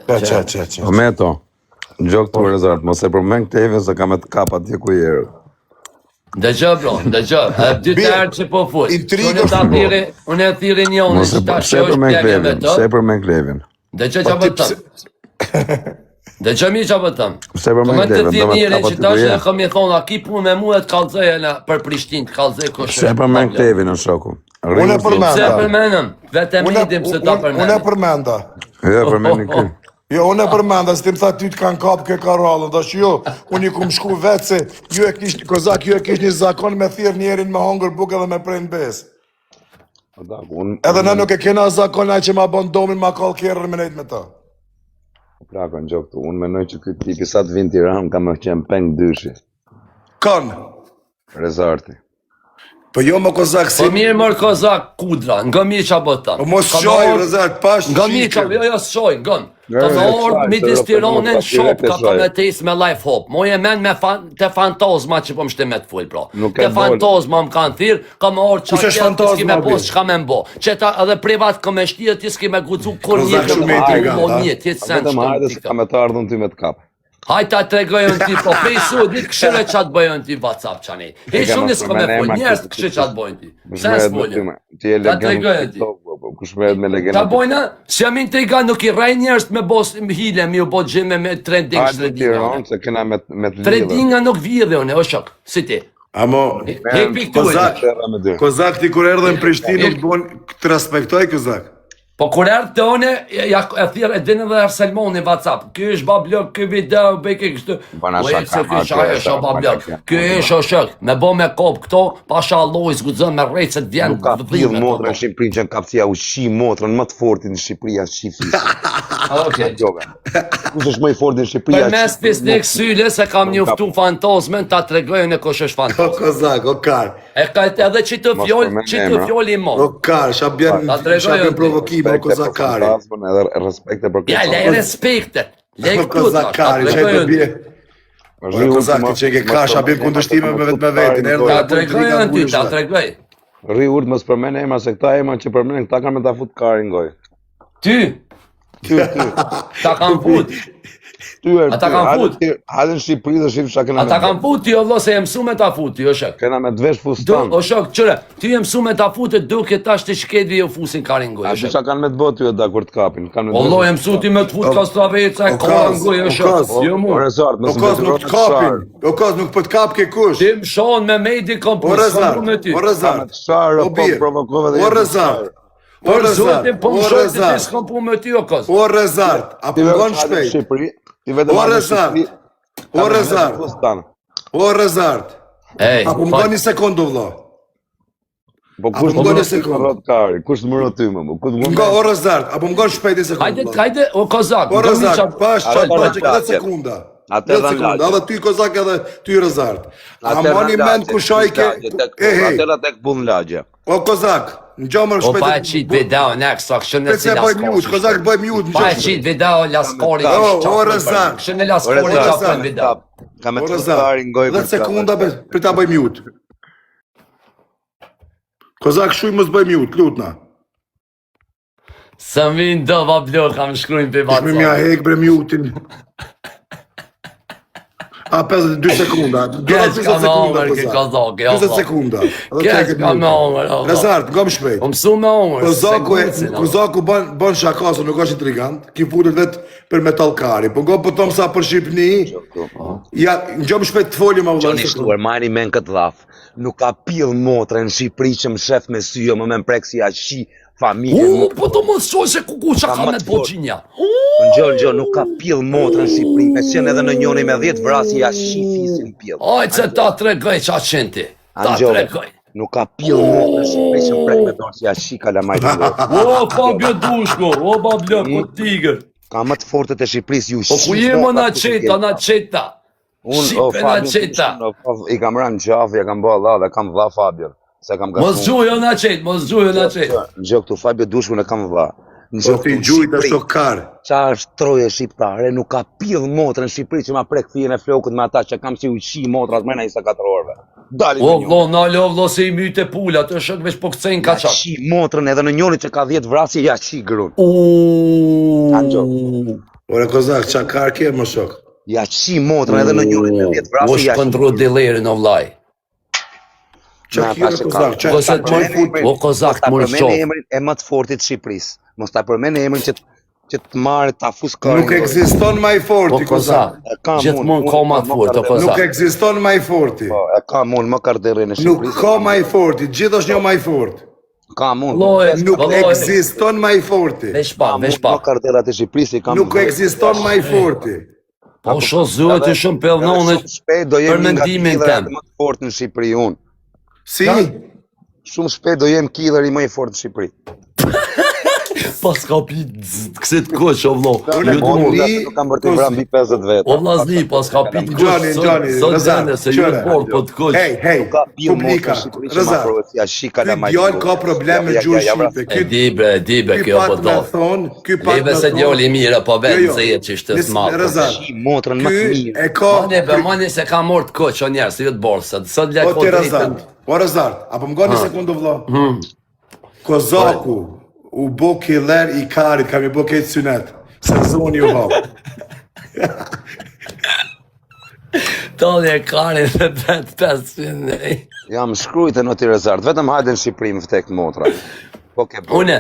Qa. Po me to, gjok të rezart, mos e përmen këtë even se ka me të kap atje ku jerë. Dëgjë, bro, dëgjë. Dytë herë që po fut. Unë e thiri një unë që ta shosh plagën me të. Se përmen klevin. Dëgjë që bëtëm. Dëgjë mi që bëtëm. Se përmen Të klevin, thirë njërin që ta shë këmi e thonë, a ki punë me mu e të kalzëje për Prishtinë, të kalzëje kështë. Se përmen klevin në shoku. Unë e përmenda. Se përmenëm, vetëm idim se ta përmenëm. Unë e përmenda. Jo, përmeni kë. Jo, unë e përmenda, së ti më tha ty të kanë kapë ke karallën, dhe që jo, unë i kumë shku vetë se Kozak, ju e kish një zakon me thirë njerin me hongër bukë edhe me prejnë besë. Edhe në nuk e kena zakon aj që ma bon domin ma kallë kjerën me nejtë me ta. Pra, kanë gjokë tu, unë menoj që këtë tipi sa të vinë Tiranë ka me qenë peng dyshi. Kanë? Rezarti. Po jo më Kozak si... Po mirë mërë Kozak kudra, nga mi qa bëtëm. Po mos shoj, Rezart, pash nga mi qa, jo shoj, gën. Ka me orë midis Tiranën shop, ka me tes me life hop. Moje men me te fantazma që po më shte me të full, bro. Te fantazma më kanë thirë, ka me orë qa kjerë të s'ki me posë që ka me mbo. Që ta edhe privat ka me shtirë, ti s'ki me gucu kur një të më një, ti të sen që hajde se ka me të ardhën ty me të kapë. Hajta të regojën ti, po fejsu, ditë këshire që atë bëjën ti WhatsApp qani. E shumë nisë ka me full, njerës të këshire që atë bëjën ti. Sen s'mollë. Ta të regojën ti. Ta bojna, si amin të i ga nuk i rej njerës me bos hile, mi u bo gjime me trending shtredinga. Trendinga nuk vidhe une, o shok, si ti. Amo, Kozak ti kur erdhe në Prishtinë nuk bon të respektoj Kozak. Po kur erdhë të one, e thirë e dinë dhe Arselmon në WhatsApp. Ky është bablok, ky video, bëjke kështu. Ky është o shok, me bo me kop këto, pasha alloj, zgudzën me rejtë se të vjenë. Nuk ka pil motrën në Shqipëri që në kapësia u shi motrën më të fortin në Shqipëria shi fisë. Kus është më i fortin në Shqipëria? Për mes pisnik syle se kam njoftu fantazmen, ta të regojën e kush është fantazmen. O Kozak, o kar. E ka edhe që të fjoli i mon. O kar, shabjen provokime. Kozakari. Ja, lej respekte. Lej këtu të Kozakari, që ke kash, a bim kundështime me vetë me vetin. Ta të regojën ty, ta të regoj. Ri urt mos përmene ema, se këta ema që përmene këta ka me ta fut karin goj. Ty? Ta kam fut. Ata kanë fut. Hajde në Shqipëri dhe shifë shakena me... Ata kanë fut ti, Allah, se e mësu me ta fut ti, o shok. Kena me dvesh fustan. O shok, qëre, ti e mësu me ta fut e duke tash të shkedvi e fusin karin goj, o shok. A që kanë me të botë ju e da kur të kapin. Allah, e mësu ti me të fut kastraveca e karin goj, o shok. Jo mu. O kaz nuk të kapin. O kaz nuk për të kap ke kush. Ti më shonë me mejdi kom për sëmru me ty. O Rezart. O zotin, po më shonë të ti s'kom pu me ty, o kaz. O Rezart, a pungon shpejt. O Rezart. O Rezart. O Rezart. A pungon një sekundu, vlo. Po kush të mërë të rrët kari, kush të mërë ty më mu. O Rezart, a pungon shpejt një sekundu, vlo. Hajde, o Kozak. O Rezart, pash, 10 sekunda. 10 sekunda, edhe ty Kozak edhe ty Rezart. A moni men ku shajke... Atëra tek pun lagje. O Kozak, në gjomër shpejt... O pa e qitë video në eksa, kështë në si laskori. Kozak bëj mjut. Pa e qitë video laskori. O Rezart. Kështë në laskori qapën video. Ka me të starin goj 10 sekunda për ta bëj mjut. Kozak shuj mos bëj mjut, lutna. Së minë do bablor, kam shkrujnë për WhatsApp. Shmi mja hek bre mjutin. A 52 sekunda. Keq ka me omër ke Kozak, 20 sekunda. Keq ka me omër. Rezart, nga më shpejt. O mësu me omër. Kozaku ban shakaso, nuk është intrigant. Ki futet vetë për metallkari. Po nga po tom sa për Shqipni. Ja, nga më shpejt të folim a vëllë. Qoni shtuar, majni men këtë dhaf. Nuk ka pil motre në Shqipëri që më shef me syjo, më men prek si ashi familje. Po të mos shoj se ku qa ka me të boqinja. Në nuk ka pil motre në Shqipëri, me qenë edhe në njoni me 10 vrasi ashi fisin pil. Ajtë se ta të regoj qa qenë ti. Ta të regoj. Nuk ka pil motre në Shqipëri që më prek me dorë si ashi kalamajtë. O, Fabio Dushko, o, Bablo, o, Tiger. Ka më të fortet e Shqipëris ju shqipë. Po ku jemo na qeta. Shqipe na qeta. I kam ranë gjafë, ja kam bo Allah dhe kam dha Fabio. Mos gjujo na qetë, mos gjujo na qetë. Në gjë këtu Fabio Dushku në kam dha. Po ti gjujt është shokar. Qa është troje shqiptare, nuk ka pidh motrë në Shqipëri që ma prek fije në flokët me ata që kam si uqi motrat mrena 24 orëve. Dali O në njoni. vlo, nalo vlo se i myte pula, të shok veç po këcejnë ka Ja qak. qi motrën edhe në njoni që ka 10 vrasje, ja qi grun. Ore kozak, qa ka arker më shok? Ja qi motrën edhe në njoni që 10 vrasje, Ush ja qi. këndru dilerin o vlaj. Qa kjera kozak, qa Ose të moj fut, o kozak të moj Mos ta përmend qof. emrin e më të fortit Shqipërisë. Mos ta përmend emrin që të marrë ta fuskarin. Nuk ekziston më i O forti, kozak. kozak, gjithmonë ka ma të fort, o Nuk kozak. ekziston më i forti. Po, e ka mund më karderën e Nuk Shqipërisë. ka më i forti, gjithë është një më i fort. Ka mund. Vlloj, Nuk vlloj. ekziston më i forti. Veç pa, veç Më pa. karderat e Shqipërisë i kam. Nuk ekziston më i forti. Po sho zëhet të shumë pellnone Shumë shpejt do për jem nga mendimin killerat tem. më të fortë në Shqipëri unë. Si? Shumë shpejt do jem killeri më i fortë në Shqipëri. Pas ka pi kësit koq, o vlo. Unë Ju po, du- Nuk kam bërë të vram mbi 50 veta. O vlazni, pas ka pi të Gjani, sot Rëzat, dene se ju qëre. por po të koq. Hej, Nuk ka pil publika, motrë në Shqipëri që ma Rëzat, provoj, ja shi ky kalamaj. djallë ka problem me gjuhë shqipe. E di bre, Ky kjo po pat me do. thonë, ky pat me Leve se thonë. djali mira, po Jo, vetë jo. se jetë që ishte Nis- smalë. Rëzat, Shi motrën më të ky mirë. e ka... Mane se ka mort koq, o njerë, se ju të borë, sot le O ko ti drejtën. Rëzat, o Rëzat, apo më goni sekundu vlo. Kozaku, u bo killer i karit, kam i bo këtë synet. Se zoni u hapë. Tali e karin dhe vetë 500. Jam shkrujtë në Tirazart, vetëm hajde në Shqipëri më vtek motra. Po ke bërë. Une,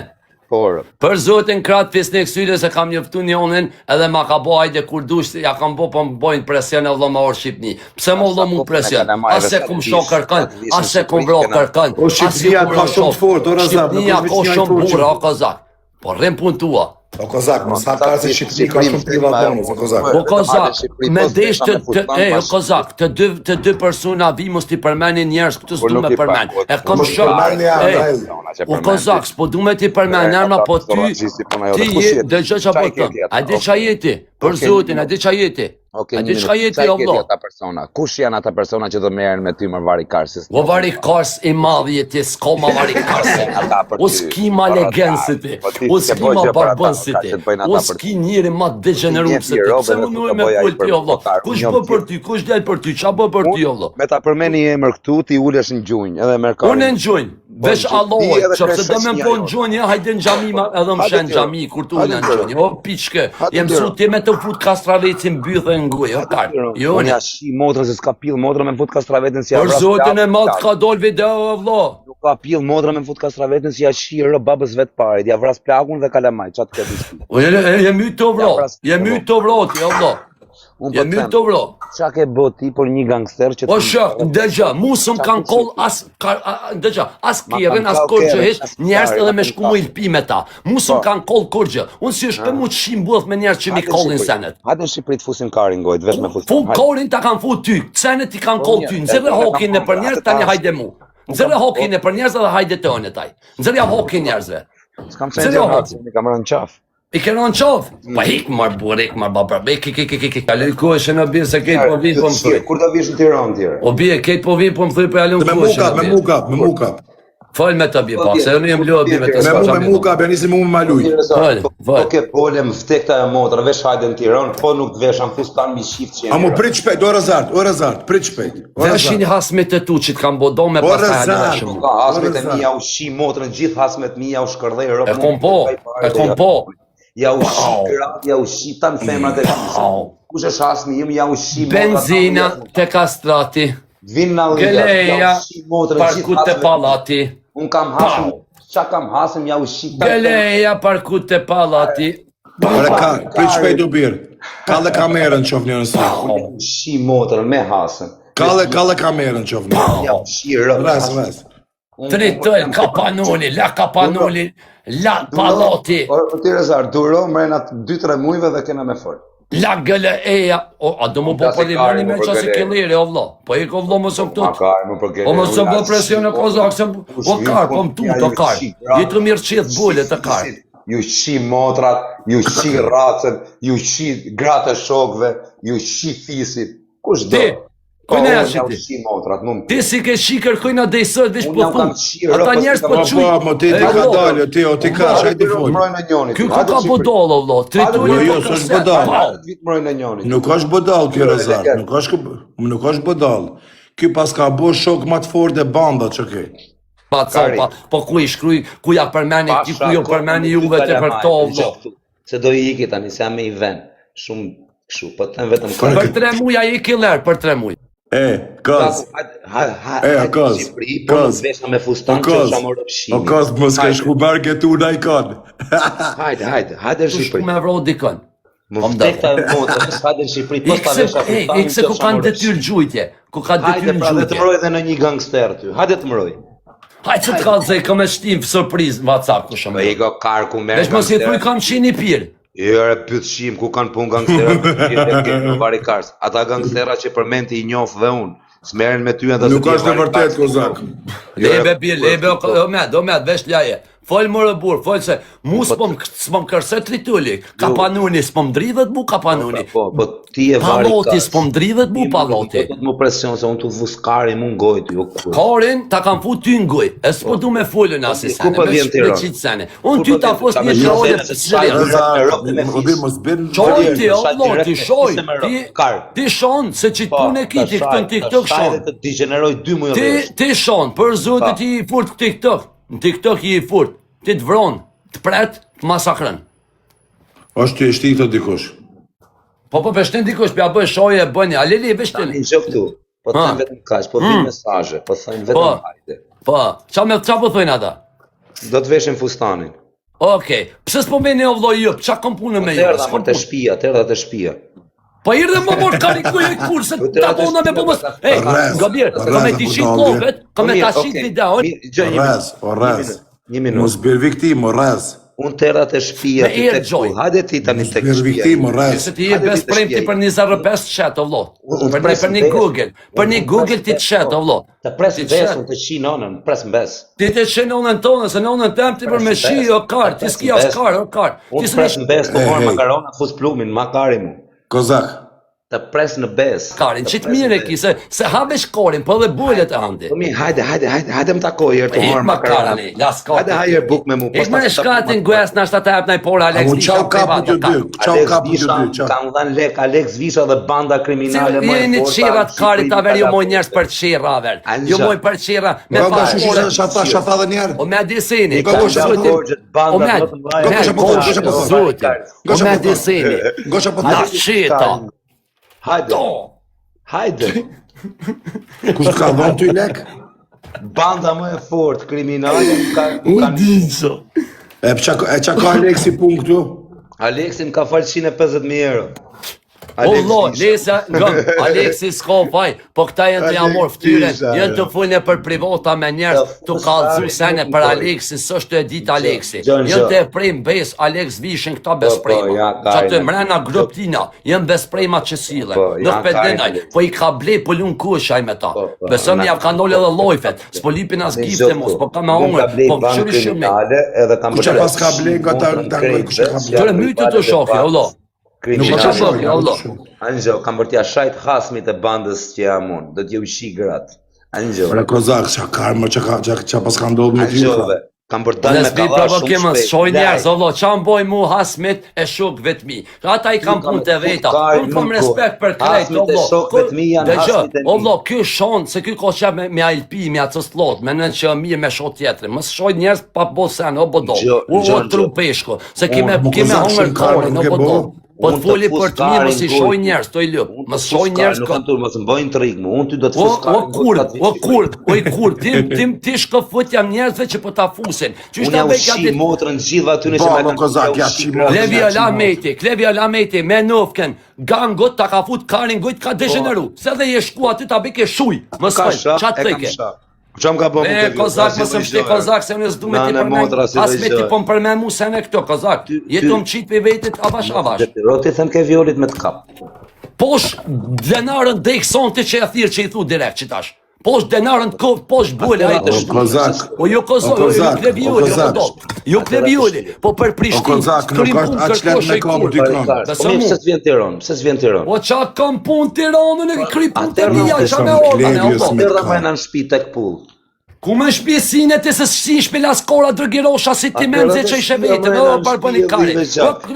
Por, për zotin kratë fisnik syre se kam njëftu njonin edhe ma ka bo hajde kur dush, ja kam bo po më bojnë presion e vlo ma orë Shqipni. Pse më vlo mu presion? Ase kum sho kërkën, ase kum vro kërkën. O Shqipnia ka shumë të fort, o Rëzat, nuk Shqipnia është ka veç një shumë fort që- burra, o kozak. Po rrim pun tua. O Kozak, mos ha ka se Shqipni ka shumë priva bonus, o Kozak. O kozak, me desh o kozak, të dy persona vi mos t'i përmenin njerës këtu s'du me përmen. E kam Mos shok, përmeni o kozak, s'po du me t'i përmen nërma, po ti je, dëgjoj që po tëm, a di qa jeti, për zotin, a di qa jeti, a di qa jeti o vlo. Kush janë ata persona që do merren me ty më vari karsis? O vari kars i madhi jeti, s'ko ma vari karsi, o s'ki ma legensi ti, o s'ki ma barbënsi ti, o s'ki njëri ma degenerum se ti, pse më nuaj me pull ti o vlo, kush bë për ty, kush del për ty, qa bë për ty o vlo. Me ta përmeni emër këtu, ti ulesh në gjunjë, edhe merr karin. Unë në gjunjë, veç Allahoj, që pëse do me më po në gjunjë, hajde në gjami, edhe më shenë gjami, kur tu në gjunjë, o piqke, jem su ti me të fut kastravecin bythë në nguj, o kartë, jo Unë në. ja shi motrën se s'ka pill motrën me fut kastravetin si ja Për vras zotin e plak, madh plak. ka dol video, o vlo. Nuk ka pill motrën me fut kastravetin si ja shi rë babës vet parit, ja vras plakun dhe kalamaj, çat ke diçka. Jem y të vlo, jem y të vlo ti, o vlo. Unë po Jem y them, të vlo. çka ke bë ti për një gangster që O shok, ndëgja, mu së më kanë koll ndëgja, as kjerën, as kur që hesh, njerës edhe me shku mu i lpi me ta. Mu së më kanë koll kur gjë. Unë si është për mu të shim buth me njerës që mi kollin senet. Hajde në Shqipëri të fusin karin gojt, veç me fusin. Fu kollin ta kanë fu ty, senet i kanë koll ty, nëzirë hokin e për njerës, tani hajde mu. Nëzirë hokin e për njerës edhe hajde të onë taj. Nëzirë hokin njerëzve. S'kam thënë gjë, më kam rënë qaf. I kënë në qovë? Pa hik marë burë, hik marë babra, kaloj kohë që në birë se kejtë po vinë po më thuj. Kur do vish në Tiranë tjerë? O bje, kejtë po vinë po më thuj për alun Me kohë që mukap, në me birë. mukap, me mukap. Fal me të bje pak, se unë jem lo bje me të Me mukap, ja nisi mu me maluj. Po ke pole më vtekta e motra, vesh hajde në Tiranë, po nuk të vesh në fustan mi shift që A mu prit shpejt, o Rëzart, prit shpejt. Veshin hasmet e tu që të kam bodo me O, pasaj Rezat. halashëm. Ka hasmet e mija u shi motrën, gjithë hasmet mija u shkërdhej rëpë. E kom po. Ja u shi gratë, ja u shi tanë femrat e fisë. Kush është hasmi im, ja u shi motra. Benzina te kastrati, Vinë në liga, geleja, ja u shi motrën, parku te palati, Unë kam hasëm, qa kam hasëm, ja u shi tanë geleja, parku te palati. Ore ka, prit shpejt u birë. Kalle kamerën qof një nësë. Ja u shi motrën me hasëm. Kalle kamerën qof një. Ja u shi rëpë. Ves. Tritoj, kapanuli, la kapanuli, la palati, Ti Rezar, duro mrena 2-3 mujve dhe kena me fol. la gële eja. O, a do mu po për limoni me qasi keliri, o vlo. Po i ko vlo më së këtut. O më së bë presion e kozak, se o kar, po më tu të kar. Jetë mirë qitë bulle të kar. Ju shi motrat, ju shi racën, ju shi gratë e shokve, ju shi fisit. Kush do? Ti, kujna ja Ju shiti. shi motrat, nuk. Ti si ke shikër kujna dhe i sërë vish po Unë jam thunë. kam qirë, Ata rëpës njerës të po kam quj. Po, mo ti ka dalë, ti o ti ka, shajti fol. Ky ku ka bodolo, vlo. Trituri Jo, po s'është këset. bodolo. Po. Vit mrojnë e njoni. Nuk është bodal kjo Rezat, nuk është bodal. Ky pas ka bo shok ma të fort e banda që ke. Pa copa, po ku i shkruj, ku ja përmeni, ku ju përmeni juve të për to, vlo. Se do i iki tani, se jam me i ven. Shumë këshu, po të vetëm Për 3 muja i kiler, për 3 muj. Kaz. Kaz. Po më zvesha me fustan që është amorë pëshimi. O kaz, mos ke shku berke tu na i kanë. Hajde Tu shku Shqipëri. me vro dikën. Më vdekta e motë, hajde Shqipëri, po ta vesha fustan. Ikse ku kanë detyr gjujtje, ku ka Hajde detyr pra dhe të gjujtje. mëroj dhe në një gangster ty, hajde të mëroj. Hajde që të ka zej, kam e shtim surpriz në WhatsApp ku shumë. Po i go karku merë Vesh mos i thuj kam qini pirë. Jere pyt shim ku kanë pun gangstera në varikars. Ata gangstera që përmend i njoh dhe unë. S'merren me ty ata. Nuk është e vërtet, Kozak. Lebe pirë, lebe o med, vesh ljaje. Fol morë burr, fol se mu s'pom kërse tritulli. Kapanuni s'pom dridhet bu kapanuni. Po, ti e varikars. Palloti s'pom dridhet bu palloti. Do të më presion se unë të vuskari mu ngoj ty, jo kur. Karin ta kam fut ty ngoj. E s'po du me folën asi sene. Ku po vjen Tiranë? Unë ty ta fos një trole Qoj ti, Allah, ti shoj, ti shon, se që punë e kiti këtë në TikTok shon. Të degeneroj 2 muaj. Ti shon, për zotë ti i furt TikTok, në TikTok i furt, ti të vron, të pret, të masakren. Është ti e shti këtë dikush. Po beshtin dikush, pja bëj shoje e bëni, a lili e beshtin. Tani gjë këtu, po të thënë vetëm kaq, po vin mesazhe, po thënë vetëm hajde. Po, qa po thojnë ata? Do të veshim fustanin. Okej, pse s'po veni o vlloj jop, qa kom punën me ju? Erdha më të shtëpia, të shtëpia. Po irdhe më mor karikuj e kur, se ta bona me pomos. Ej, Gabir, ka me t'i shit lovet, ka me t'a shit videon. Rrez. Një minutë. Mos bër viktim, rrez. Unë të erdha të shtëpia, Me erë, Gjoj. hajde ti tani tek Bër viktim, rrez. Se ti je bes prem ti për një 05 të shet, o vlo. Për një Google, për një Google ti të shet, o vlo. Të pres vesën të qi nonën, pres mbes. Ti të qenë nonën tonë, se nonën tem ti për me shi, o kar, ti s'ki as kar, o kar. Unë pres mbes, të morë makarona, fus plumin, makari mu. Kozak. Të pres në bes. Karin, qitë mire ki, se habe shkorin, po dhe bullet e handi. Po mi, hajde më takoj, herë të morë makarona. Makarani, las karin. Hajde hajër buk me mu. Ishme në shkatin gëes në ashtë të hep në i por, Alex Visha. Qau kapu të dy, qau kapu të dy, qau. Kanë dhanë lek Alex Visha dhe banda kriminale më e Jeni forta. qirat karit aver, ju moj njerës për qira aver. Ju moj për qira, me Nga pas shushë shata dhe njerë. O me disini, O me disini, na qita. Hajde. Kusht ka dhënë ty lek? Banda më e fort kriminale Dinso. E qa ka Alexi pun këtu? Alexi më ka falë 150.000 euro. O vlo, lesa, Alexi s'ka faj, po këta jenë të jamor ftyren, jenë të fulne për privata me njerës, të kalëzu sene për Alexi, s'është e dit Alexi. Jenë të e prejmë bes, Alex Vishin këta besprejma. Qa të mrena gruptina, jenë besprejma që sile. Nuk pedinaj, po i ka ble pëllun kushaj me ta. Besëm ja ka ndolle dhe lojfet, s'po lipin as gifte mos, po ka me ongër, po qëri shumë. Kushe pas ka ble nga ta ngoj kushe ka ble. Qëre mytë të shokja, o lo. Nuk është shokja, o lo. Anxho, kam bërtja shajt hasmit e bandës që jam unë, do t'ju shi grat. Anxho. Pre Kozak, qa karmë, qa pas ka ndodhë me ty? Anxhove, kam bërtan me Nësbi kalla shumë provokimës, shpejt. shoj njerës, o lo, qa më boj mu hasmit e shuk vetmi. Ata i kam punë të veta, unë kom respekt për krejt, o Hasmit e shok vetmi janë hasmit e mi. O lo, ky shon, se ky ko qep me alpi, me atës lot, me nën që mirë me shot tjetëri, mësë shoj njerës pa bo sen, o bodo, u tru peshko, se kime hongër karin, o bodo. Po të foli për të mirë, mësë i shoj njerës, të i lëp, mësë shoj njerës Nuk kanë tur, mësë mbojnë të rikë mu, unë ty do të kur, ti shkëfut jam njerëzve që po ta fusin. Unë ja u shi motrën gjithë aty në që me kanë Klevi Alameti, me nofken, gangot ta ka fut karin gojt ka degeneru. Se dhe je shku aty ta beke shuj, më s'fajt, qatë teke. Qam ka po E, Kozak, më së mshti Kozak, se unë s'du me ti përmen, as me ti po më përmen mu se në këto, Kozak. Jetu më qitë për vetit avash. Roti thëm ke violit me të kap. Posh denarën dhe i këson të që e thirë që i thu direkt që tash. Posh denarën të kovë, posh bulle a i të shku. O jo Kozak, jo Klevioli, po për Prishtin. O Kozak, nuk është aqlet me kapë dy kronë. Po mi, pëse s'vjen Tiran? O qa kam pun Tiranën e kry pun të mija, qa me orban e odo. Tërda me në shpi tek pull. Ku me shpjesine të se si shpila skora drëgirosha si ti menze që ishe vetëm, o barboni kari.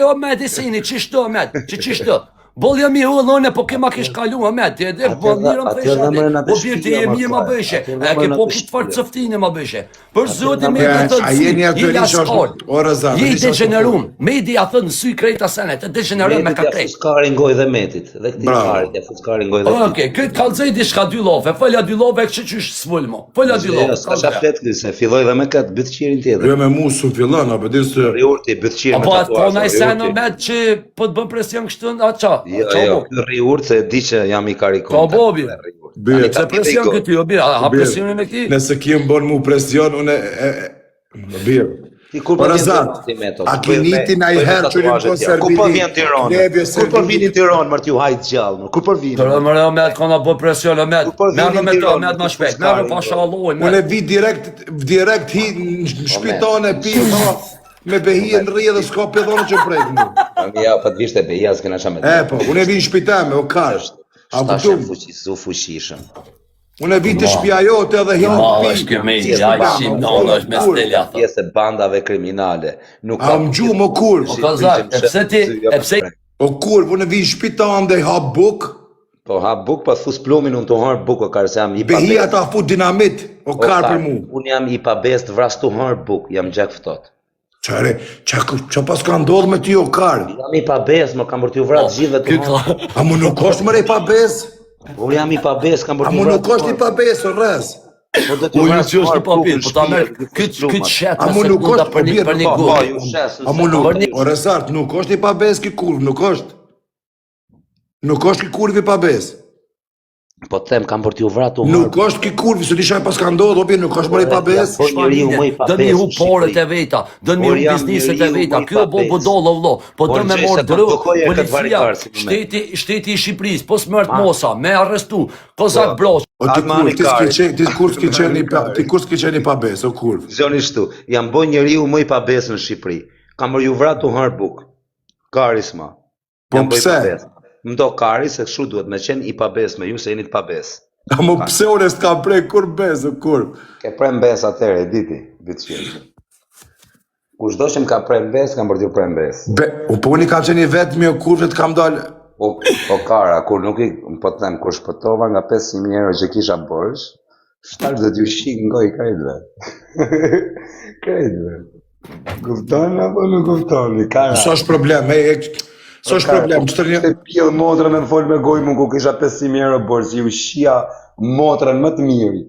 O me disini, qishtë, që qishtë? Bolja mi ullone, po kema kish kalu, Ahmet, ti edhe bolnirëm të ishate, po birë ti e mirë ma bëshe, e ke po kishtë farë cëftine ma bëshe. Për zotin me të të jilja s'kall, je i degenerum, me i di a thënë sy krejta senet, të degenerum me ka krejt. Fuskarin goj dhe metit, dhe këti karit e fuskarin goj dhe metit. Oke, këtë kalzej di shka 2 love, falja 2 love, kështë që është s'vull mo, falja 2 love. Ska shaflet këse, filloj dhe me këtë bëtëqirin tjetër. Jo me mu su fillon, a përdin së... Riurti, bëtëqirin me tatuazë. Apo atë kona i sen o med që po të bëm presion kështu, a qa? Jo, riurt se di që jam i karikon. Ka bobi. Se presion këty, o bia, ha presionin e këti? Nëse kjem bon mu presion, une... Birë. Kur po a kiniti na i herë që rinë po Serbini? Kur po vjen Tiranë? Kur po vini Tiranë, mërë t'ju hajtë gjallë? Kur po vini? Tërë mërë Ahmet, kona bo presion, Ahmet. Merë me to, Ahmet ma shpejt. Merë pasha alloj. Unë e vi direkt hi në shpitone, pi, me behije në rrje dhe s'ka pedhone që prejkë mu. Ja, pa t'vishte behija, s'kena shamet. Po, unë e vi në shpitame, o karështë. A Stashem fuqishëm. Unë e vi të shpia jote edhe hi në pi. Është këmej, ja i shim në është me stelja. Pjesë e bandave kriminale. A më gjumë o kurv. O kazak, e pse ti, e pse... O kurv, unë e vi në shpitane dhe i ha buk. Po ha buk, pa thus plumin unë të harë buk, o karë se jam i pabest. Behija ta fut dinamit, o karë për mu. Unë jam i pabest vras të harë buk, jam gjak fëtot. Qare, që pas ka ndodhë me ti o karë? Jam i pabest, më kam për t'ju vratë gjithve të harë. A mu nuk është mëre i pabest? Unë jam i pabest, kam për A t'ju mu vratë. nuk është i pabest, o rrez? Unë që është i papit, po ta merë këtë shetë me sekunda për një gurë. A mu nuk, o rezart, nuk është i pabest ki kurv, nuk është. Nuk është ki kurv i pabest. Po të them, kam për t'ju vratë të harë. Nuk është ki kurvi, së disha e pas ka ndodhë, obi, nuk është mëre i pabest. Dën mi hu porët e veta, dën mi hu bizniset e veta, kjo bo budollë vlo, po dën me morë drë, policia, shteti i Shqipëris, po smërt mosa, me arrestu, kozak brosh. O ti kur s'ki qeni pabest, o kurv. Zoni shtu, jam bo njeriu më i pabes në Shqipëri. Kam për ju vratë të harë buk. Karisma. Po pse? Mdo kari se kështu duhet me qenë i pabes me ju se jeni të pabes. A mu pse unë s'ka prej kur bez, o kurv. Ke prej mbes atëre, e diti, bitë qenë. Kushdo që më ka prej mbes, kam për t'ju prej mbes. Po unë i kam qeni vetëmi o kurv që t'kam dalë. O kara, kur nuk i, po të them, kur shpëtova nga 500.000 euro që kisha bërsh, shtarë dhe t'ju shik ngoj krejtve. Krejtve. Guftoni apo nuk guftoni, kara. Së është problem, së është problem, që të një... Të pjellë motra me më folë me gojë mu, ku kisha 500.000 euro bërsh, ju shia motrën më të miri,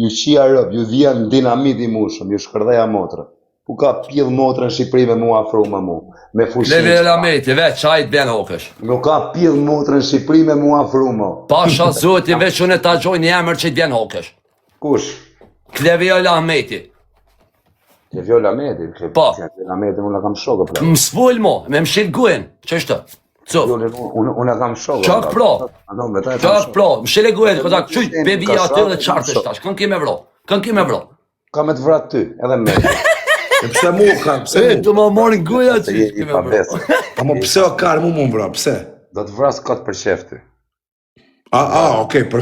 ju shia rëp, ju dhjen dinamit i mushëm, ju shkërdeja motrën. Ku ka pjellë motrën Shqipëri me mu afru me mu, me fushin. Levi e lameti, veç, qajt ben hokësh. Nuk ka pjellë motrën Shqipëri me mu afru me. Pasha zoti, veç unë e ta gjoj një emër që i ben hokësh. Kush? Levi e lameti. Levi e lameti? Po. Lameti unë kam shokë pra. Më s'vull mo, me më shil guen, që është të? Unë kam shokë. Qak pro, më shil e guen, këta qyt, bebija atë dhe qartë është tash, kënë kime vro, kënë kime vro. Ka me të vratë ty, edhe me. Pse mu ka, pse mu? Të më morin guja që kime vro. A mu pse o karë mu vra, pse? Do të vrasë këtë për qef ty. Okej, për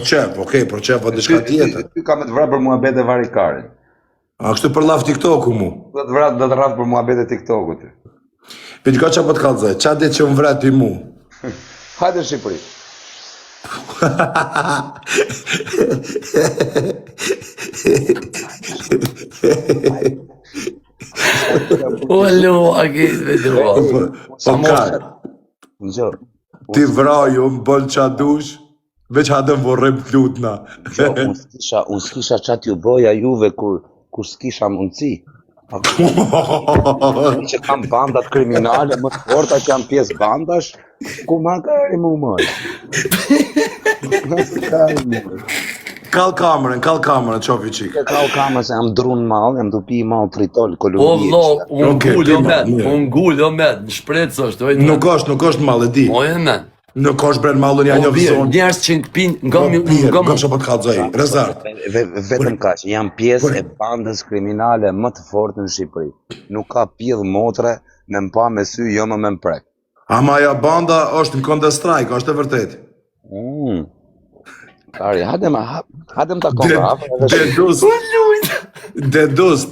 qef, o dishka tjetër. Ty ka me të vratë për muhabet e vari karin. A kështu për laf TikTok-u mu? Do të vratë për muhabet e TikTok-u ty. Për qka që po të kalëzaj, qa dhe që më vratë i mu? Hajde Shqipëri. O lua, gjithë me drua. O karë, ti vraju më bëllë qa dush, veç hadëm vorrem t'lutna. Unë s'kisha qatë ju boja juve kur s'kisha mundësi. Që kam bandat kriminale më të forta që jam pjesë bandash, ku ma kari mu mërë. Kall kamerën, qofi qikë. Kall kamerën se jam drun malë, jam dupi malë tritol, O Kolumbije. vlo, unë gull o med, në shpretës është. Nuk është malë, e di. O e men. Nuk është bren malë, një një vëzonë. Njerës që në këpin, Nga që po të kalëzaj, rezart. Vetëm ka që jam pjesë e bandës kriminale më të fortë në Shqipëri. Nuk ka pjedhë motre me mpa me sy, jo më me mprek. Ama ja banda është në Counter Strike, është e vërtet. Kari, hadem ta konga. Dedust.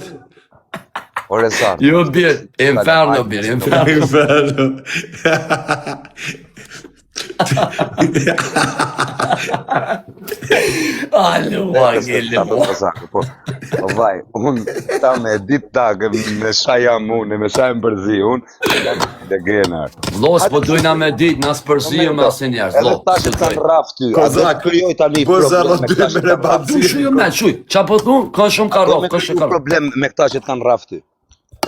O rezart. Jo bjerë, inferno bjerë, inferno. Alua, gjellë mo. Po, vaj, unë ta me dit takë, me shajam unë, me shajam përzi unë, dhe grenar. Vlo, s'po dujna me dit, na s'përzijë me asin njerës, Edhe vlo. ta që kanë raf ty, a do të kryoj tani Shuj, qa po thunë, ka shumë ka rof, ka shumë ka rof. problem me këta që të kanë raf ty.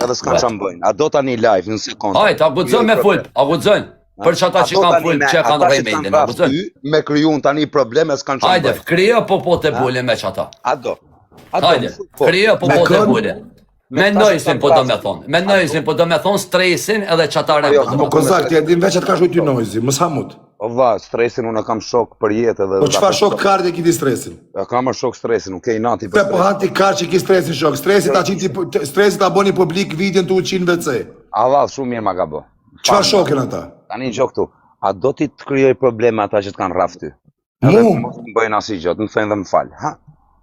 Edhe s'kan që mbojnë. A do tani live në sekundë. Hajt, a gudzën me full, a gudzën. Për që ata që kanë full, që kanë remejnë, a gudzën. Me kryun tani probleme s'kan që Hajde, mbojnë. krija po po të bule me që ata. A do. Hajde, krija po po të bule. Me nojzin po do me thonë. Me nojzin po do me thonë stresin edhe qatare po do me thonë. Kozak, ti e din veç atë ka shkujt ju nojzi, mos hamut. O va, stresin unë kam shok për jetë edhe... Po çfarë shok kardi e kiti stresin? Kam shok stresin, nuk e i nati Pe po hanti kar që ki stresin shok, stresit ta boni publik videon të uqin VC. A va, shumë mirë ma ka bo. Çfarë shokin ata? Tani në gjok tu, a do ti të kryoj probleme ata që të kanë raf ty? Mu? Mos më bëjnë asi gjotë, më thënë dhe më falë. Ha?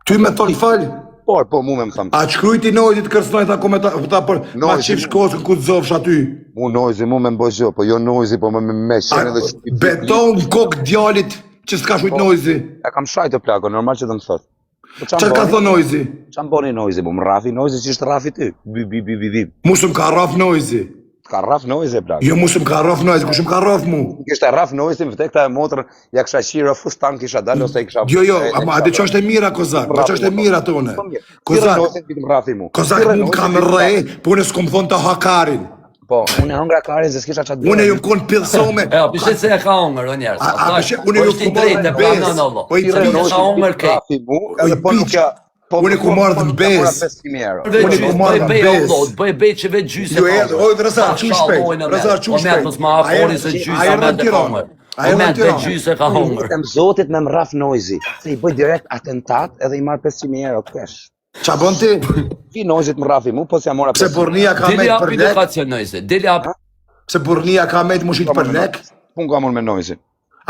Ty me thonë fal? Po, mu me më thëmë. A qkrujti nojzit kërcnoj ta komentar për ma qif shkosën ku të zofsh aty? Mu nojzi, mu me mboj gjo, po jo nojzi, po me qenë dhe që... Beton kokë djalit që s'ka shkujt nojzi. Ja kam shajt të plako, normal që të më thotë. Çfarë ka thonë nojzi? Qa më boni nojzi, po më rafi nojzi që ishtë rafi ty. Bi. Musëm ka raf nojzi. Ka raf nojzi e plako. Jo musëm ka raf nojzi, kushëm ka raf mu. Kishte raf nojzi, më vëte këta e motrën, ja kësha qira fustan kisha dalë, ose i kisha... Jo, ama adi që është e mira, Kozak, që është e mira tone. Kozak, mu kam rrej, po unë s'kom thonë të hakarin. Po, unë e hëngra karin, se s'kisha qatë bërë. Unë e ju konë pilsome. E, pishe se e ka hongër, o njerës. Unë e ju ku marrë në besë. Po i Se ka hongër kej. Unë e ku marrë në besë. Unë e ku marrë në besë. Bëj beqeve gjysë Jo, o, Razar, që shpejt. Razar, që shpejt. O ma afori se gjysë, a me të hongër. O me të gjysë ka hongër. Them zotit me më raf nojzi, se i bëj direkt atentat edhe i marrë 500 euro kesh. Qa bën ti? Fi nojzit më rafi mu, po si amora 500. Pse burnia ka Dili mejt api për në lek? facionojse, dili api... Pse burnia ka mejt mushit për lek? Pun kam unë me nojzit.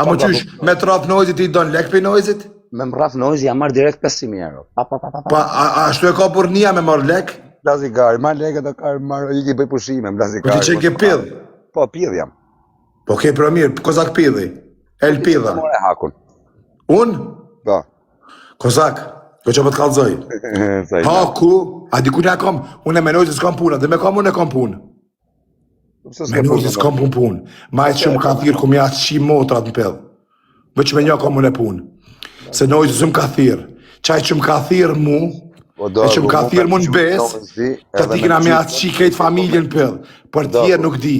A më qysh, me të raf nojzit i don lek për nojzit? Me më raf nojzi, ja marrë direkt 500 euro. Pa, ashtu e ka burnia me marrë lek? Blazi gari, marrë leket e karë, marrë, i ki bëj pushime, blazi Po ti që ke pidh? Po, pidh jam. Po ke për mirë, Kozak pidhi. El pidha. More hakun. Unë? Po. Kozak, ko që për të kalzoj. Haku, a diku një kam, unë e me nojzit s'kam puna, dhe me kam unë e kam punë. Me nojzit s'kam punë. Majtë që më ka thirë, ku më jatë qi motrat në pedhë. Veç me një kam unë e punë. Se nojzit s'm ka thirë. Qaj që më ka thirë mu, e që më ka thirë mu në besë, të ti këna me atë qi kejtë familjen pedhë. Për tjerë nuk di.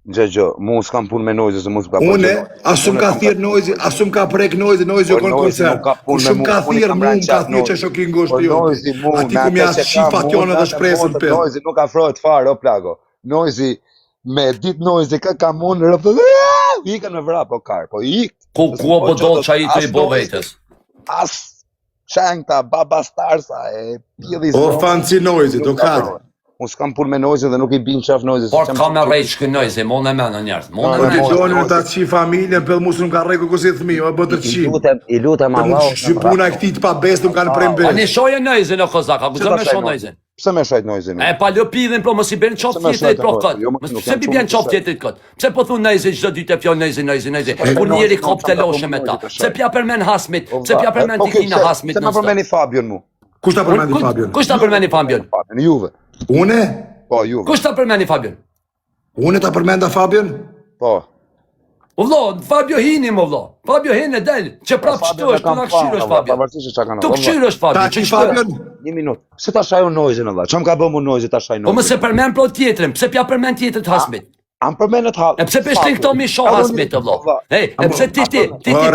Gjo, mu s'kam punë me nojzi, se mu s'ka punë. Une, asum ka thirë nojzi, asum ka prek nojzi, nojzi o konë koncert. Asum ka thirë mu, më ka thirë që shokin ngosht të jote. A ti ku mja shi fatjone dhe shpresën për. Nojzi nuk ka frojt farë, o plago. Nojzi, me dit nojzi, ka kam unë, rëpë dhe, ikën me vra, po karë, po ikë. Ku o po do qa i të i bo vetës? As, shengta, babastarsa, e pjedi O fanci nojzi, do katë. Unë s'kam punë me nojzi dhe nuk i bin qaf nojzi. Por ka me rejtë shkë nojzi, mo në menë njerës. Mo në Po ti menë. doni ta qi familjen, për mu s'nëm ka regu kësi thmi, o e bëtë të qi. I lutem Për mu Allah. që puna e këti të pa besë, nuk kanë prem A një besë. shoje nojzi në Kozak, a ku zë me shoje nojzi? Pse me shajt nojzi? E pa lë pidhin, pro mos i bërë qoftë tjetërit pro këtë. Pse pi bjen qoftë tjetërit këtë? Pse po thu nojzi çdo ditë fjalë nojzi. Kur njeri kop të loshe me ta. Pse pja përmen Hasmit, pse pja përmen Tikina Hasmit. Se ma përmeni Fabion mu. Kush ta përmendi Fabion? Kush ta përmeni Fabion? Fabion, Juve. Une? Po, Juve. Kush ta përmeni Fabion? Une ta përmenda Fabion? Po. O vlo, Fabio hini mo vlo. Fabio hini del, që prap qëtu është, të nga këshirë është Fabio. Tu këshirë është Fabio, Ta që qi qëtu. Fabion? Një minut. Pse ta shaju nojzin Allah? Çam ka bë mu nojzi ta shaj Po më nojzin? se përmen pro tjetërin, pse pja përmen tjetërit Hasmit? Am përmenet ha. E pse peshtin këto mi shoh Hasmit të vlo? Ej, e pse ti, O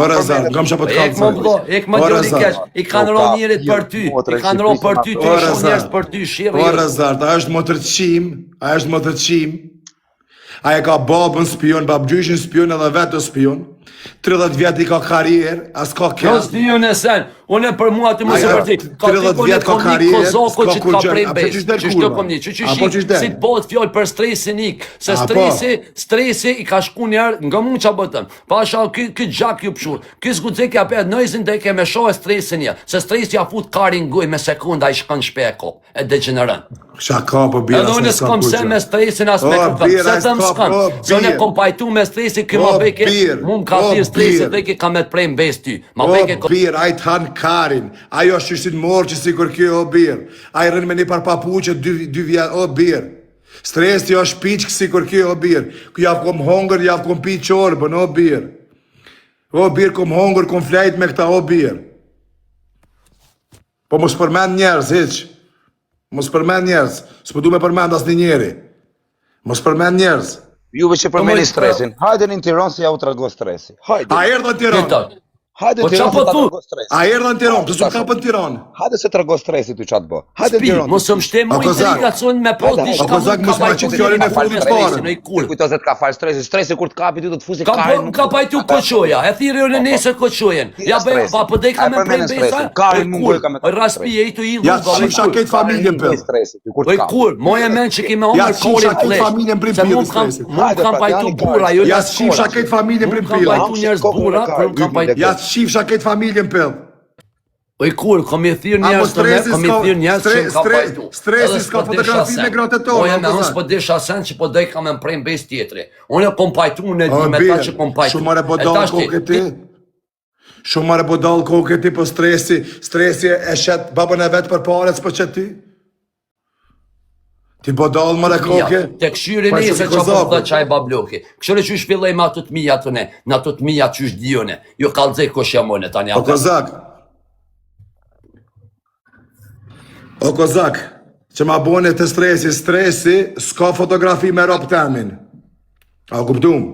Rezar, ngam që po të Ek më vlo, kalëzoj. ek më djoni kesh, i kanë ro njerit për ty, i kanë ro për ty, të shoh njerës për ty, O shirë. Rezar, a është motër qim, a e ka babën spion, babgjyshin spion edhe vetë spion, 30 vjetë i ka karierë, as ka Jo kërë. s'di ju në sen, unë për mua të mos e Ajo, përti, ka 30 tiko në vjet ka komik karrierë, Kozako s'ka që kur t'ka gjë. prej A, po besë, qysh del që kurva? shto kom një, që A, po qysh del? si t'bot fjallë për stresin ik, se A, po. stresi i ka shku njerë nga mund qa bëtëm, pasha kë gjak ju pshur, kë zgudzek ja për nëjzin dhe i ke me shohe stresin një, se stresi ja fut karin guj me sekunda i shkën shpeko, e degenerën. Shaka po bira. Edhe unë s'kom se me stresin as me O, kuptëm, bira, se të më s'ka, s'kam, o, se unë bir. kom pajtu me stresin, këma O, beke, bir. mu më ka thirë stresit dhe ke ka me të prej mbes ty. Ma veke O bir, ai të hanë karin, ajo është shishtin morë që si kur kjo, o bir. Ai rënë me një par papuqe, 2 vjet, o bir. Stresi është piqë si kur kjo, o bir. Ku javë kom hongër, javë kom pi qorbën, o bir. O bir, kom hongër, kom flejt me këta, o bir. Po mos përmend njerëz, hiq. Mos përmend njerëz, s'po du me përmend as një njeri. Mos përmend njerëz. Juve që përmeni stresin, hajde në Tiranë se ja u trego stresi. Hajde. A erdhën Tiranë? Hajde Po në Tiranë qa po se ta thu? trego stresi. A erdhën Tiranë? Pëse s'u kapën Tiranë? Hajde se trego stresi ty qatë bë. Hajde në Spi, Tiranë. mos më shtemu O, Kozak. integracion me po Hajde, diçka. o, Kozak, mos ma qit fjallin e fundit fare. Se kujto se të ka falë stresi, stresi kur të kapi ty do të fusi karin. Ka pajtu koqoja, e thirë në nesër koqojen. Ja bëj, pa po dej ka me prej besa. Karin mungoj ka me Raspi e tu i Ja shifsha këtë familjen për. Po kur, moja men që kime Ja omër shifsha kolin këtë flesh. familjen prim Se pillë stresit. Mu kam pajtu bura, jo Ja në shifsha këtë familjen prim Kam pillë. pajtu njerëz bura, për kam pajtu. Ja shifsha këtë familjen pillë. O i kur, kom i thirë njerëz të me, kom i thirë njerëz që më kam pajtu. Stresi s'ka fotografi me gratë tona. Moja me unë s'po desha sen që po dej ka me prej mbes tjetri. Unë e kom pajtu, unë e di me ta që kom pajtu. Shumare po dalë kokë ti. Shumare po dalë kokë ti, po stresi e shet babën e vetë për pare, s'po që ti. Ti po dalë mare kokë. Te këshyri nese që po dhe qaj babloki. Këshyri që shpillej ma të të mija të ne, na të të mija që është dione. Jo kalzej ko shemone tani. O Kozak, o Kozak, që ma bone të stresi s'ka fotografi me ropë temin. A kuptum?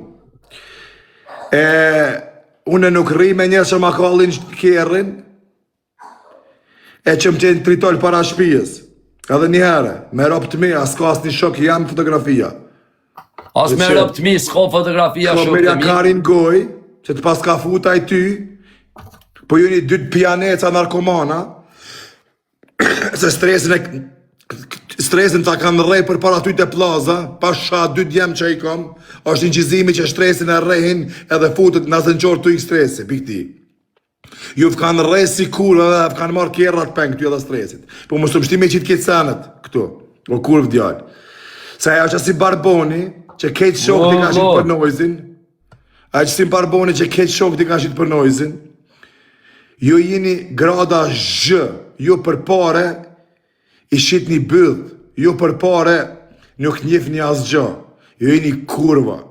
Une nuk ri me njerë që ma kallin kjerrin, e që më qenë tritol para shpijës. Edhe një herë, me ropë të mi, a s'ka as një shok jam fotografia. As me rëp të mi, s'ka fotografia Ko shok mirja të mi. karin goj, që të pas ka futaj ty, po ju një 2 pianeca narkomana, se stresin ta kanë rrej për para ty të plaza, pasha 2 djemë që i kom, është një qizimi që stresin e rrejhin edhe futët në zënqorë të i stresi, pikti. Ju kanë rrej si kur edhe kanë marrë kjerrat peng këtu edhe stresit. Po më së mështimi që i të ketë senet, këtu, o kur vdjallë. Se ajo që si Barboni, që ketë shok t'i ka shqit për nojzin, ajo që si Barboni që ketë shok t'i ka shqit për nojzin, ju jeni grada zhë, ju për pare i shqit një bëdh, ju për pare nuk njef një asgjë, ju jeni kurva.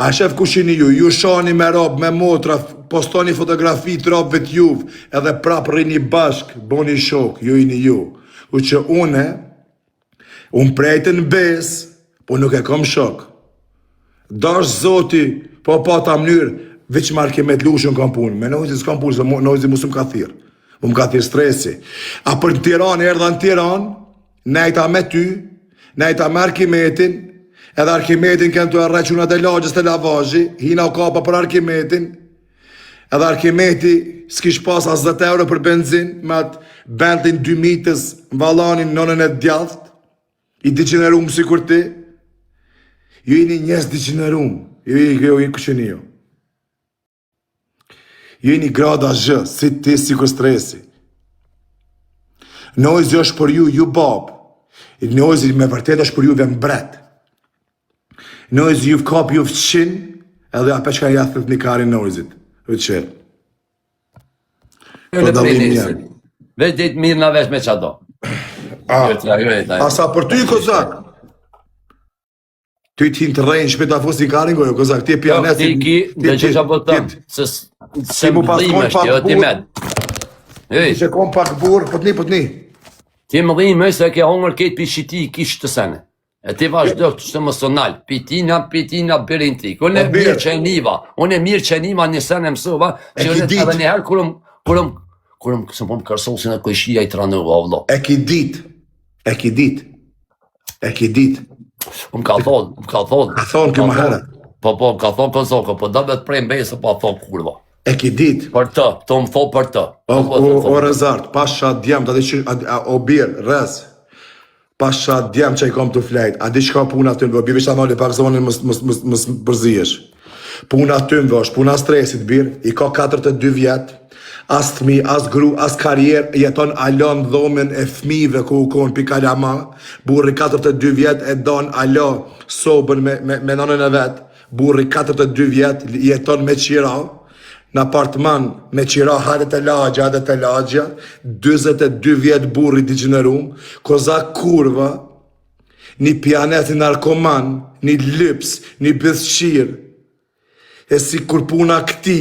A shef kush jeni ju shani me rob, me motra, postoni fotografi të robëve t'juv, edhe prap rrini bashk, boni shok, ju jeni ju. U që unë prejtë në bes, po nuk e kom shok. Dash zoti, po ta mënyrë, veç marke me t'lushën kam punë. Me nojzi s'kam punë, se nojzi mu s'm ka thirë. Më ka thirë stresi. A për në Tiranë, erdha në Tiranë, nejta me ty, nejta me Arkimetin, edhe Arkimetin kënë të arrequnat e lagjës të lavazhi, hina u kapa për Arkimetin, edhe Arkimeti s'kish pas as 10 euro për benzin, me atë Bentlin 2 mitës, valanin nonën e djathët, i diqenerum si kur ti, ju jeni njes diqenerum, ju i kësheni jo. Ju jeni grada zhë, si ti, si kur stresi. Nojzi është për ju babë. Nojzi me vërtet është për juve mbret. Nojzi ju vkap ju fëqin, edhe ape që ka jathët një karin nojzit. Vëqel. Veç ditë mirë në vesh me qato. Asa për ty, Kozak. Ty t'hin të rejnë shpeta fos një karin gojo, Kozak. Ti e pianet. Ti ki, dhe që që po tëmë, se më dhime është, jo ti med. Që kom pak burë, po t'ni. Ti më dhime është se ke hongër ketë për shiti i kishë të sene. E ti vazhdo të shtë mësonal, pitina birin ti. Unë e mirë që e niva, një sene mësova, që unë edhe njëherë kërëm kësë po më kërsosin e këshia i tranova, vlo. E ki dit. Më ka thonë. A thonë këmë herë. Po, më ka thonë Kozoko, po da me të prej mbesë, po a thonë kurva. E ki dit. Për të, të më thonë për të. O Rezart, pasha djem, o birë, rez. Pasha djem që i kom të flejt, a di që ka puna të nëve, bivisht anali pak zonin mësë përziesh. Puna të nëve është puna stresit, birë, i ka 42 vjetë, as thmi, as gru, as karierë, jeton alon dhomen e fmive ku u konë pi kalama, burri 42 vjetë e don alo sobën me nonën e vetë, burri 42 vjet, jeton me qira, në apartman me qira hadet e lagja, 22 vjet burri degenerum, kozak kurva, një pianet narkoman, një lyps, një bëthshir, e si kur puna këti,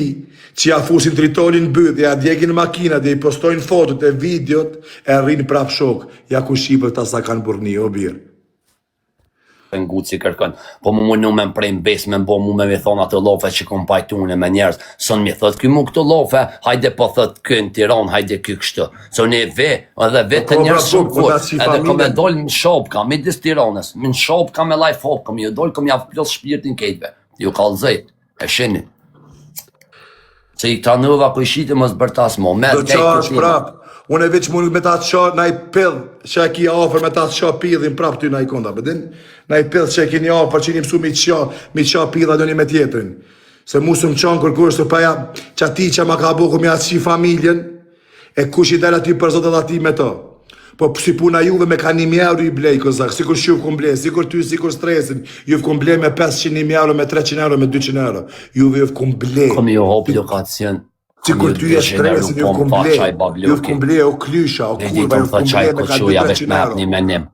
që ja fusin tritonin bëth, ja djegin makina, dhe i postojnë fotot e videot, e rrinë prap shok, ja ku shqipër ta sa kanë burni, o birë. Nguci kërkon, po mu nu me mprej mbes me mbo mu me thonë atë lofe që kom pajtune me njerës, son mi thot, ky mu këto lofe, hajde po thot kë në Tiran, hajde ky kështu, so ne edhe të njerës shumë fort, edhe kom e dollë në shopka, midis Tiranës, në shopka me life hop, kom ju dollë, kom javë plos shpirtin kejtve, ju kalzej, e shini. Se i ta nëva ku i shite mos bërtas mo, do qash prap, unë e veç mund me ta të qa na i pill, që e ki afer me ta të qa pillin prap ty na i konda, përdin? Na i pill që e ki një afer që një mësu mi qa pilla do një me tjetërin. Se mu së më qanë kërkur, së paja që ati që ma ka boku mi atë qi familjen, e kush i del aty për zotë dhe ati me ta. Po si puna juve me ka 1.000 euro i blej kozak, sikur shuv kum blej, sikur ty, sikur stresin, juve kum blej me 500.000 euro, me 300 euro, me 200 euro, juve kum blej. Kom ju hop lokacion. Sikur ty e stresin, juve kum blej, o klysha, o kurva, juve kum blej me ka 200 euro.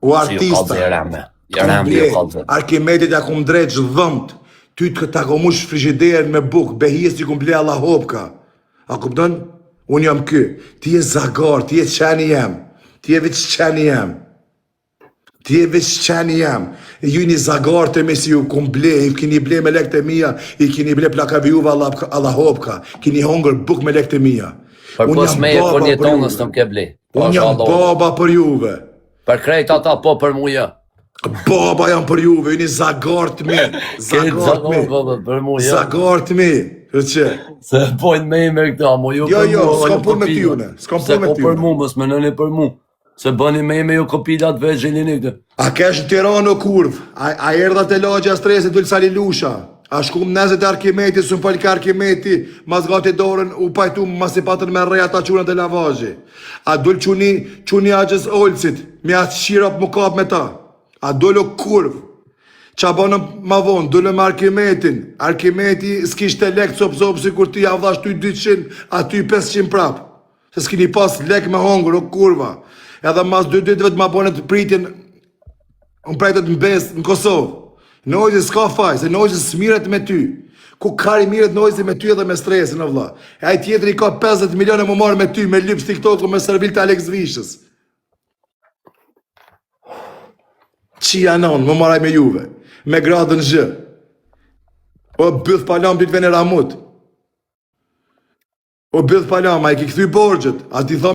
O artista, kum blej, Arkimedit ja kum drejt dhëmt, ty të ta komush frigiderën me buk, behjes ty kum blej alla hopka. A kupton? Unë jam ky, ti e zagar, ti e qeni jem. Ti e veç qeni jam. Ti e veç qeni jam. Ju një zagar të me si ju kum ble, i kini ble me lek të mija, i kini ble plakave juve alla hopka, kini hongër buk me lek të mija. Për pos me e për një tonës të mke ble. Unë jam baba për juve. Për krejt ata po për muja. Baba jam për juve, ju një zagar të mi. Zagar të mi. Se pojnë me i me këta, mo ju për mu. Jo, s'kom pun me t'june. Se ko për mu, mës me nëni për mu. Se bëni me i me ju kopilat veç gjelini këtë. A kesh në Tiranë o kurv, a erdha të lagja stresit dulë sali lusha. A shkum nezet e Arkimeti, së më falë ka Arkimeti, mas gati dorën u pajtu mas i patën me reja ta qunat e lavazhi. A dulë quni agjës olcit, me atë shirap më kap me ta. A dulë o kurv. Qa banëm ma vonë, dule me Arkimetin. Arkimeti s'kishte lek cop si kur ti avdash ty 200, a ty 500 prap. Se s'kini pas lek me hongër, o kurva. Edhe mas 2 ditëve të ma bonet pritin, unë prejtet në bes në Kosovë. Nojzi s'ka faj, se Nojzi s'miret me ty. Ku kari miret Nojzi me ty edhe me stresin, o vla. E aj tjetëri ka 50 milione më marrë me ty, me lyps TikTok, me servil të Alex Vishës. Qia non, më marraj me juve. Me gradën zhë. O bëth palam ty të vene Ramut. O bëth palam, a i ki këthy borgjët. A ti thom